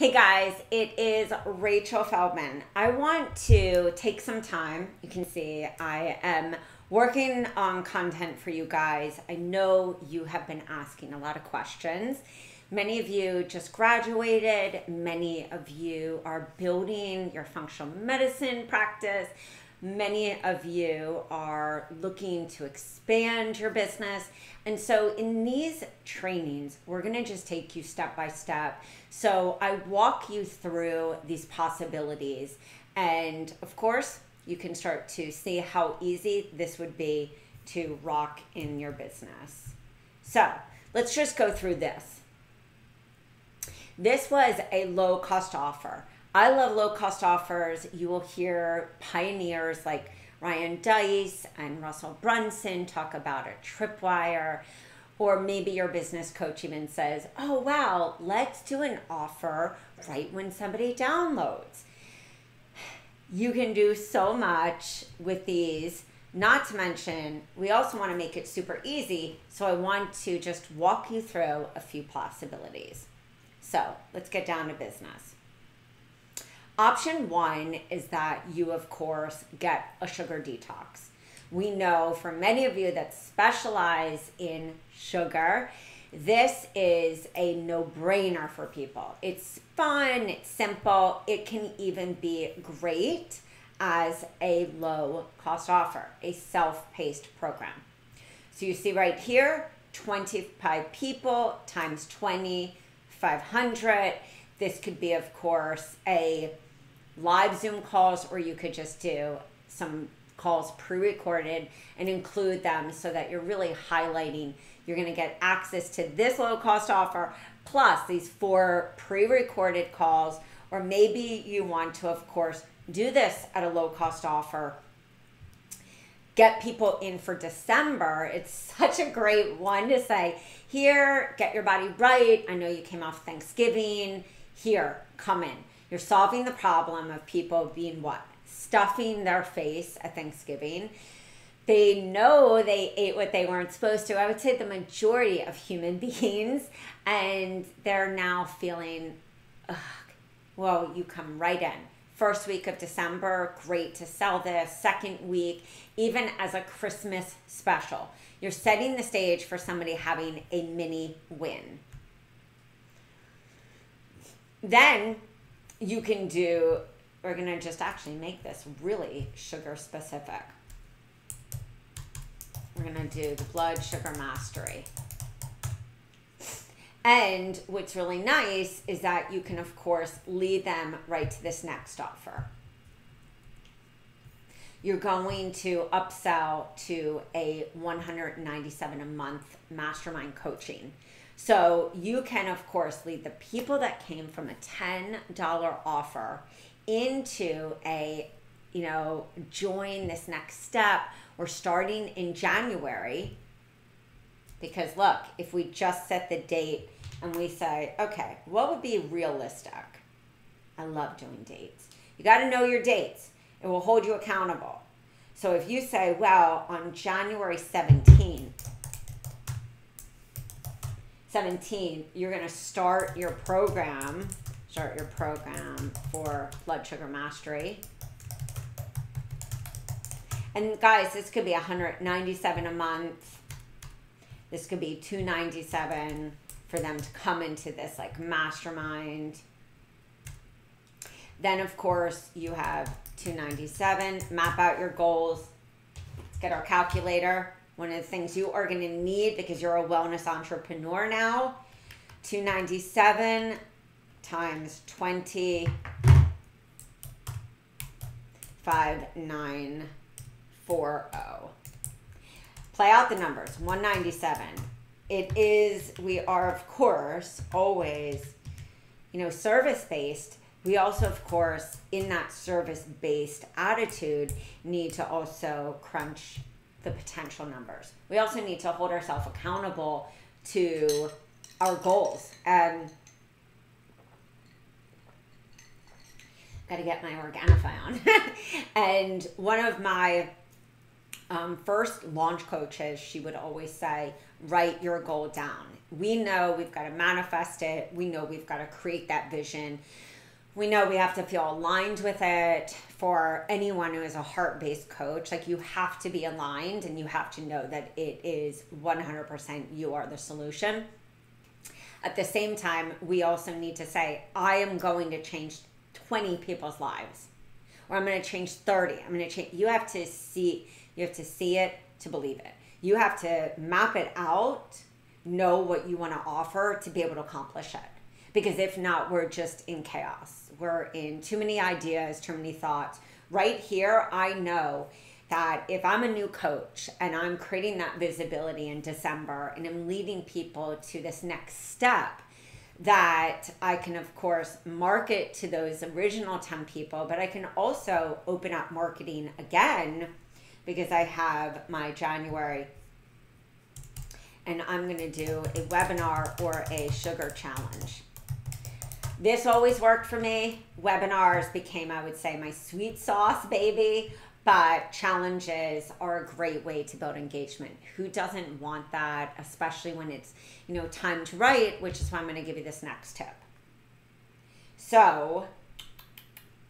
Hey guys, it is Rachel Feldman. I want to take some time. You can see I am working on content for you guys. I know you have been asking a lot of questions. Many of you just graduated. Many of you are building your functional medicine practice. Many of you are looking to expand your business. And so in these trainings, we're going to just take you step by step. So I walk you through these possibilities. And of course, you can start to see how easy this would be to rock in your business. So let's just go through this. This was a low cost offer. I love low cost offers. You will hear pioneers like Ryan Dice and Russell Brunson talk about a tripwire, or maybe your business coach even says, oh wow, let's do an offer right when somebody downloads. You can do so much with these, not to mention, we also want to make it super easy. So I want to just walk you through a few possibilities. So let's get down to business. Option one is that you, of course, get a sugar detox. We know for many of you that specialize in sugar, this is a no-brainer for people. It's fun, it's simple, it can even be great as a low-cost offer, a self-paced program. So you see right here, 25 people times 20, 500. This could be, of course, a live Zoom calls, or you could just do some calls pre-recorded and include them so that you're really highlighting. You're going to get access to this low cost offer plus these 4 pre-recorded calls, or maybe you want to, of course, do this at a low cost offer. Get people in for December. It's such a great one to say, here, get your body right. I know you came off Thanksgiving. Here, come in. You're solving the problem of people being what? Stuffing their face at Thanksgiving. They know they ate what they weren't supposed to. I would say the majority of human beings, and they're now feeling, ugh. Well, you come right in. First week of December, great to sell this. Second week, even as a Christmas special. You're setting the stage for somebody having a mini win. Then you can do, we're going to just actually make this really sugar specific. We're going to do the blood sugar mastery. And what's really nice is that you can, of course, lead them right to this next offer. You're going to upsell to a $197 a month mastermind coaching. So you can, of course, lead the people that came from a $10 offer into a, join this next step. We're starting in January. Because look, if we just set the date and we say, okay, what would be realistic? I love doing dates. You got to know your dates. It will hold you accountable. So if you say, well, on January 17th, you're going to start your program for blood sugar mastery. And guys, this could be $197 a month. This could be $297 for them to come into this like mastermind. Then of course you have $297. Map out your goals. Let's get our calculator. One of the things you are going to need because you're a wellness entrepreneur now. $297 times 20. 5940. Play out the numbers. 197. It is, we are of course always, service-based. We also, of course, in that service-based attitude, need to also crunch the potential numbers. We also need to hold ourselves accountable to our goals. And got to get my Organifi on. And one of my first launch coaches, she would always say, write your goal down. We know we've got to manifest it. We know we've got to create that vision. We know we have to feel aligned with it. For anyone who is a heart-based coach, like, you have to be aligned and you have to know that it is 100% you are the solution. At the same time, we also need to say, I am going to change 20 people's lives, or I'm going to change 30. I'm going to change. You have to see it to believe it. You have to map it out, know what you want to offer to be able to accomplish it. Because if not, we're just in chaos. We're in too many ideas, too many thoughts. Right here, I know that if I'm a new coach and I'm creating that visibility in December and I'm leading people to this next step, that I can, of course, market to those original 10 people, but I can also open up marketing again because I have my January, and I'm going to do a webinar or a sugar challenge. This always worked for me. Webinars became, I would say, my sweet sauce, baby. But challenges are a great way to build engagement. Who doesn't want that, especially when it's, time to write, which is why I'm going to give you this next tip. So,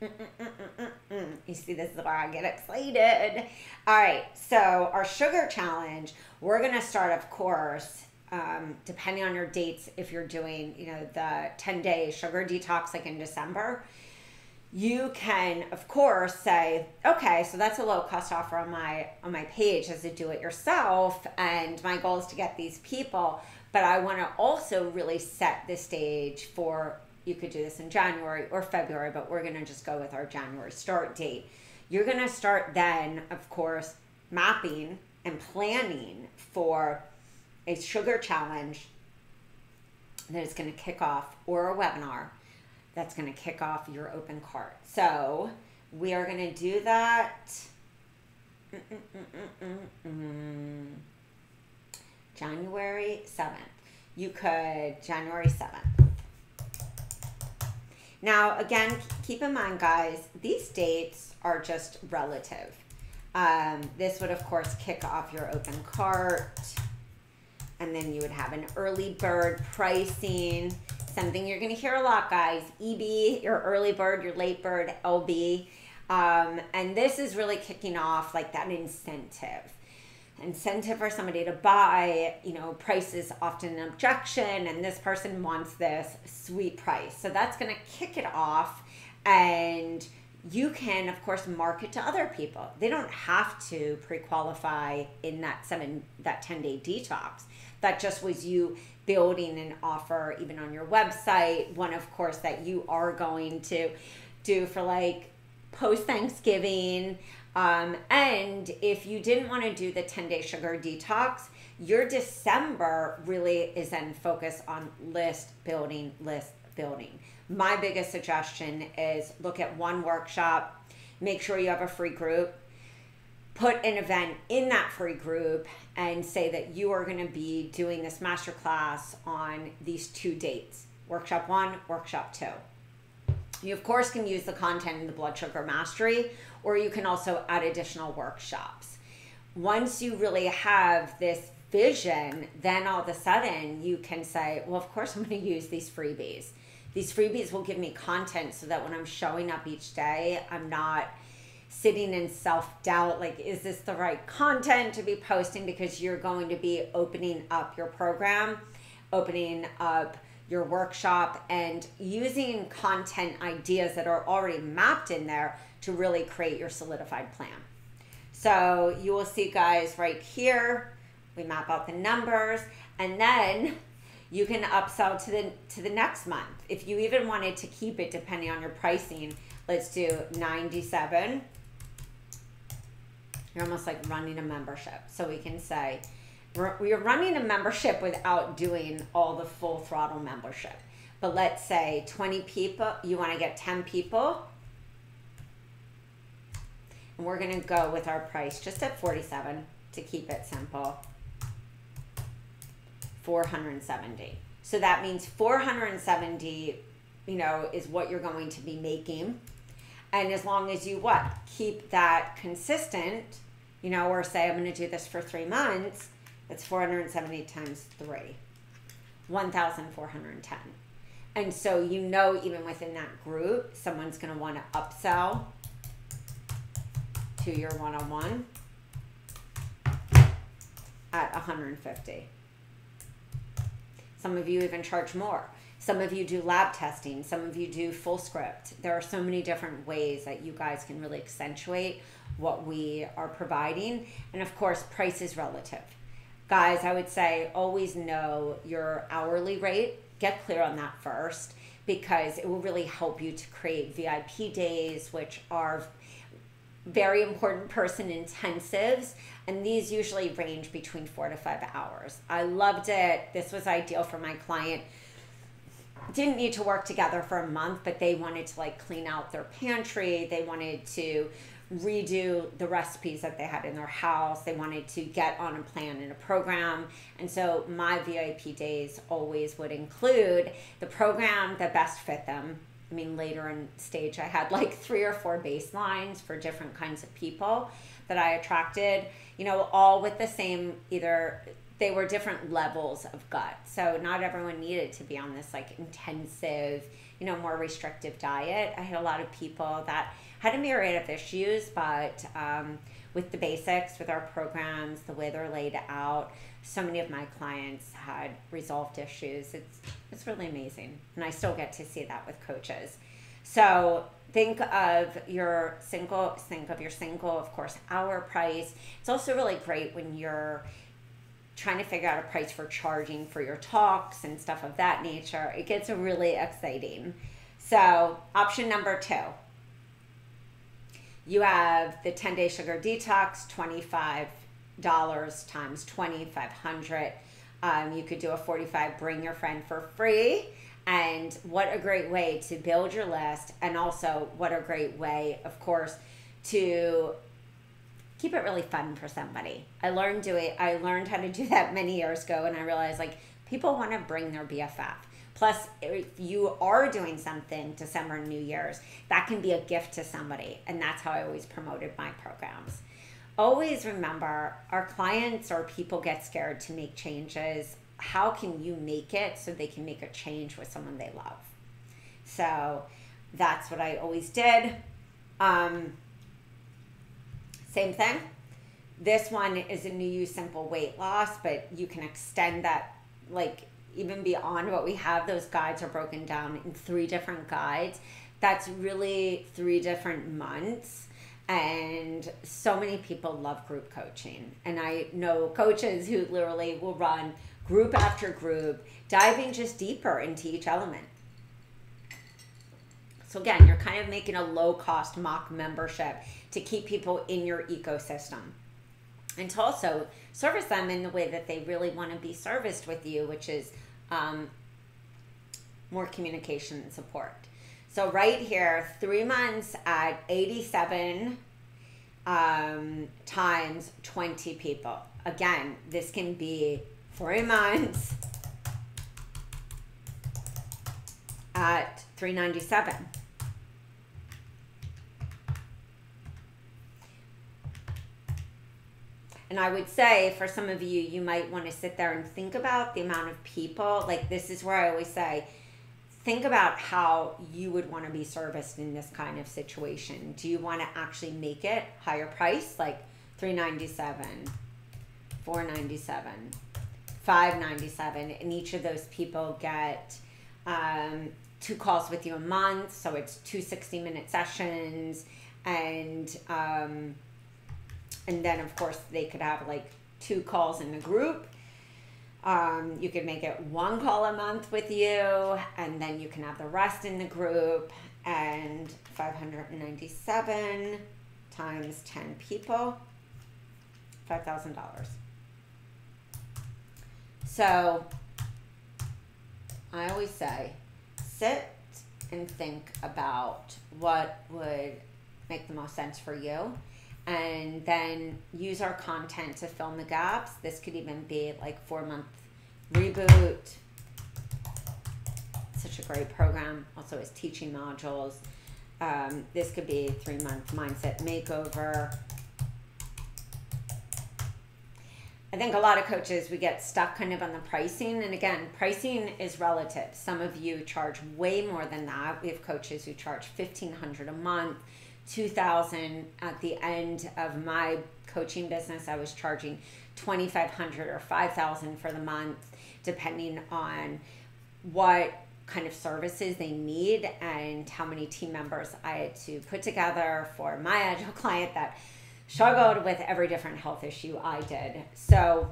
you see, this is where I get excited. All right, so our sugar challenge, we're going to start, of course, depending on your dates, if you're doing, the 10-day sugar detox like in December, you can, of course, say, okay, so that's a low-cost offer on my page as a do-it-yourself, and my goal is to get these people, but I want to also really set the stage for, you could do this in January or February, but we're going to just go with our January start date. You're going to start then, of course, mapping and planning for a sugar challenge that is going to kick off, or a webinar that's going to kick off your open cart. So we are going to do that January 7th. You could January 7th. Now, again, keep in mind, guys, these dates are just relative. This would, of course, kick off your open cart. And then you would have an early bird pricing, something you're going to hear a lot, guys. EB, your early bird, your late bird, LB. And this is really kicking off like that incentive. Incentive for somebody to buy, price is often an objection, and this person wants this sweet price. So that's going to kick it off, and you can, of course, market to other people. They don't have to pre-qualify in that 10-day detox. That just was you building an offer even on your website. One, of course, that you are going to do for like post-Thanksgiving. And if you didn't want to do the 10-day sugar detox, your December really is then focused on list building. My biggest suggestion is look at one workshop, make sure you have a free group, put an event in that free group, and say that you are going to be doing this masterclass on these 2 dates, workshop 1, workshop 2. You, of course, can use the content in the Blood Sugar Mastery, or you can also add additional workshops. Once you really have this vision, then all of a sudden you can say, well, of course I'm going to use these freebies. These freebies will give me content so that when I'm showing up each day, I'm not sitting in self-doubt, like, is this the right content to be posting? Because you're going to be opening up your program, opening up your workshop, and using content ideas that are already mapped in there to really create your solidified plan. So you will see, guys, right here, we map out the numbers, and then you can upsell to the next month. If you even wanted to keep it, depending on your pricing, let's do 97. You're almost like running a membership. So we can say, we're running a membership without doing all the full throttle membership. But let's say 20 people, you want to get 10 people. And we're going to go with our price just at 47 to keep it simple. 470. So that means 470, is what you're going to be making. And as long as you keep that consistent, you know, or say I'm going to do this for 3 months, it's 470 times 3, 1,410. And so, you know, even within that group, someone's going to want to upsell to your one-on-one at 150. Some of you even charge more. Some of you do lab testing. Some of you do full script. There are so many different ways that you guys can really accentuate what we are providing. And of course, price is relative. Guys, I would say always know your hourly rate. Get clear on that first, because it will really help you to create VIP days, which are very important person intensives, and these usually range between 4 to 5 hours. I loved it. This was ideal for my client. Didn't need to work together for a month, but they wanted to like clean out their pantry. They wanted to redo the recipes that they had in their house. They wanted to get on a plan and a program. And so my VIP days always would include the program that best fit them. I mean, later in stage, I had like 3 or 4 baselines for different kinds of people that I attracted, you know, all with the same, either they were different levels of gut. So not everyone needed to be on this like intensive, you know, more restrictive diet. I had a lot of people that had a myriad of issues, but with the basics, with our programs, the way they're laid out, so many of my clients had resolved issues. It's really amazing. And I still get to see that with coaches. So think of your single, of course, hour price. It's also really great when you're trying to figure out a price for charging for your talks and stuff of that nature. It gets really exciting. So option number 2. You have the 10-day sugar detox, $25 times 2,500. You could do a 45, bring your friend for free. And what a great way to build your list. And also what a great way, of course, to keep it really fun for somebody. I learned how to do that many years ago, and I realized like people want to bring their BFF. Plus, if you are doing something December and New Year's, that can be a gift to somebody. And that's how I always promoted my programs. Always remember, our clients or people get scared to make changes. How can you make it so they can make a change with someone they love? So that's what I always did. Same thing. This one is a new simple weight loss, but you can extend that like even beyond what we have. Those guides are broken down in 3 different guides. That's really 3 different months. And so many people love group coaching. And I know coaches who literally will run group after group, diving just deeper into each element. So again, you're kind of making a low-cost mock membership to keep people in your ecosystem. And to also service them in the way that they really want to be serviced with you, which is more communication and support. So right here, 3 months at 87 times 20 people. Again, this can be 3 months at $397. And I would say for some of you, you might want to sit there and think about the amount of people. Like, this is where I always say, think about how you would want to be serviced in this kind of situation. Do you want to actually make it higher price, like $397, $497, $597, and each of those people get 2 calls with you a month, so it's 2 60-minute sessions, and then of course they could have like 2 calls in the group. You could make it 1 call a month with you, and then you can have the rest in the group. And 597 times 10 people, $5,000. So I always say, sit and think about what would make the most sense for you, and then use our content to fill in the gaps. This could even be like 4-month reboot. Such a great program. Also has teaching modules. This could be 3-month mindset makeover. I think a lot of coaches, we get stuck kind of on the pricing. And again, pricing is relative. Some of you charge way more than that. We have coaches who charge $1,500 a month, $2,000. At the end of my coaching business, I was charging $2,500 or $5,000 for the month, depending on what kind of services they need and how many team members I had to put together for my Agile client that struggled with every different health issue I did. So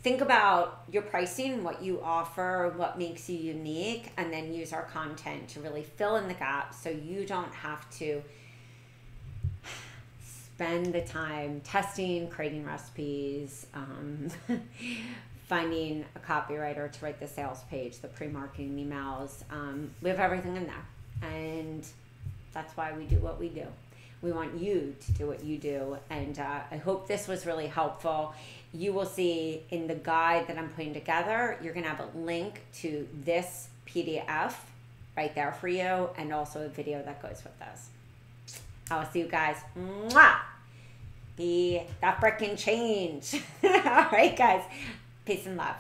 think about your pricing, what you offer, what makes you unique, and then use our content to really fill in the gaps so you don't have to spend the time testing, creating recipes, finding a copywriter to write the sales page, the pre-marketing emails. We have everything in there, and that's why we do what we do. We want you to do what you do, and I hope this was really helpful. You will see in the guide that I'm putting together, you're going to have a link to this PDF right there for you, and also a video that goes with this. I'll see you guys. Mwah! Be that freaking change. All right, guys. Peace and love.